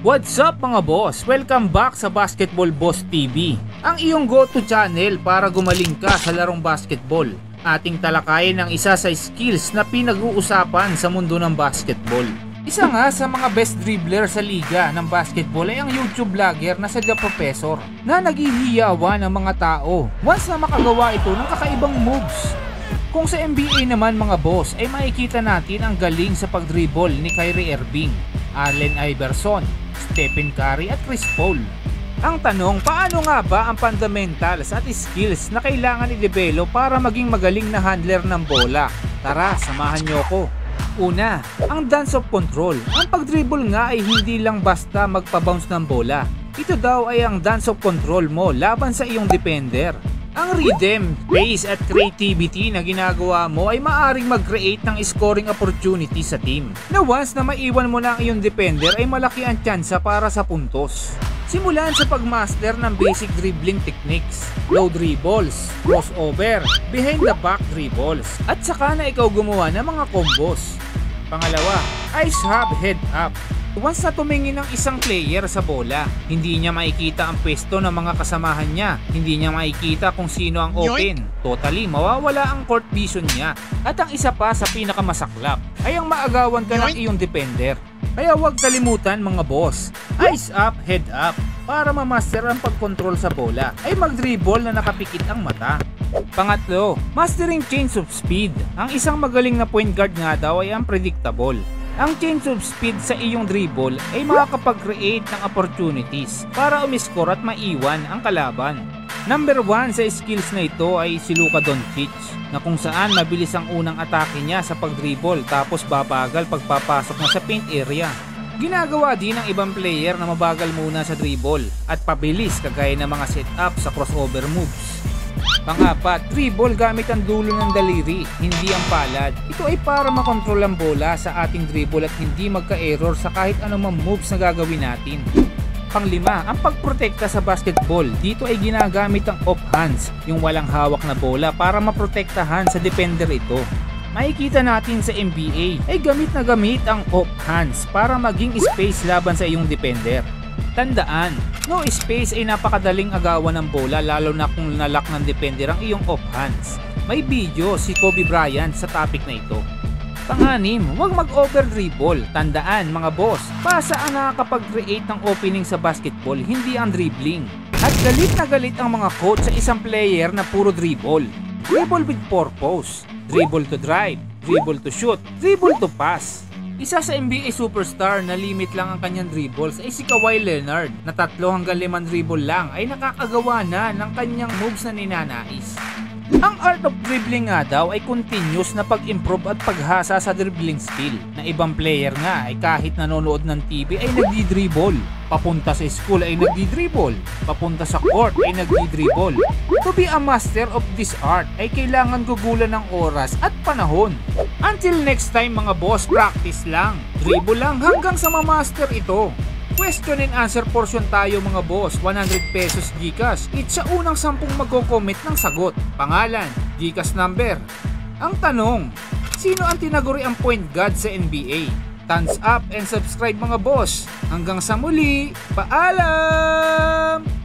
What's up mga boss? Welcome back sa Basketball Boss TV, ang iyong go-to channel para gumaling ka sa larong basketball. Ating talakayin ang isa sa skills na pinag-uusapan sa mundo ng basketball. Isa nga sa mga best dribbler sa liga ng basketball ay ang YouTube vlogger na si The Professor, na naghihiyawa ng mga tao once na makagawa ito ng kakaibang moves. Kung sa NBA naman mga boss ay makikita natin ang galing sa pagdribble ni Kyrie Irving, Allen Iverson, Stephen Curry at Chris Paul. Ang tanong, paano nga ba ang fundamentals at skills na kailangan i-develop para maging magaling na handler ng bola? Tara, samahan nyo ko. Una, ang dance of control. Ang pagdribble nga ay hindi lang basta magpa-bounce ng bola. Ito daw ay ang dance of control mo laban sa iyong defender. Ang rhythm, pace at creativity na ginagawa mo ay maaring mag-create ng scoring opportunity sa team, na once na maiwan mo na ang iyong defender ay malaki ang tsansa para sa puntos. Simulan sa pagmaster ng basic dribbling techniques, low dribbles, crossover, behind the back dribbles, at saka na ikaw gumawa ng mga combos. Pangalawa, ice hop head up. Once na tumingin ng isang player sa bola, hindi niya makikita ang pwesto ng mga kasamahan niya. Hindi niya makikita kung sino ang open. Totally, mawawala ang court vision niya. At ang isa pa sa pinakamasaklap ay ang maagawan ka ng iyong defender. Kaya huwag kalimutan mga boss, eyes up, head up. Para mamaster ang pagkontrol sa bola ay mag-dribble na nakapikit ang mata. Pangatlo, mastering change of speed. Ang isang magaling na point guard nga daw ay unpredictable. Ang change of speed sa iyong dribble ay makakapag-create ng opportunities para umiscore at maiwan ang kalaban. Number 1 sa skills na ito ay si Luka Doncic, na kung saan mabilis ang unang atake niya sa pag-dribble tapos babagal pagpapasok na sa paint area. Ginagawa din ng ibang player na mabagal muna sa dribble at pabilis kagaya ng mga setup sa crossover moves. Pang-apat, dribble gamit ang dulo ng daliri, hindi ang palad. Ito ay para makontrol ang bola sa ating dribble at hindi magka-error sa kahit anumang moves na gagawin natin. Pang-lima, ang pagprotekta sa basketball. Dito ay ginagamit ang off hands, yung walang hawak na bola, para maprotektahan sa defender ito. Makikita natin sa NBA ay gamit na gamit ang off hands para maging space laban sa iyong defender. Tandaan, no space ay napakadaling agawan ng bola lalo na kung nalock ng defender ang iyong off hands. May video si Kobe Bryant sa topic na ito. Pang-anim, huwag mag-over dribble. Tandaan mga boss, pasa ang nakakapag-create ng opening sa basketball, hindi ang dribbling. At galit na galit ang mga coach sa isang player na puro dribble. Dribble with purpose, dribble to drive, dribble to shoot, dribble to pass. Isa sa NBA superstar na limit lang ang kanyang dribbles ay si Kawhi Leonard, na 3 hanggang 5 dribble lang ay nakakagawa na ng kanyang moves na ninanais. Ang art of dribbling nga daw ay continuous na pag-improve at paghasa sa dribbling skill, na ibang player nga ay kahit nanonood ng TV ay nagdi-dribble, papunta sa school ay nagdi-dribble, papunta sa court ay nagdi-dribble. To be a master of this art ay kailangan gugulan ng oras at panahon. Until next time mga boss, practice lang, dribble lang hanggang sa ma-master ito. Question and answer portion tayo mga boss, 100 pesos GCash. It's sa unang 10 magko-comment ng sagot. Pangalan, GCash number. Ang tanong, sino ang tinaguri ang point guard sa NBA? Thumbs up and subscribe mga boss. Hanggang sa muli, paalam!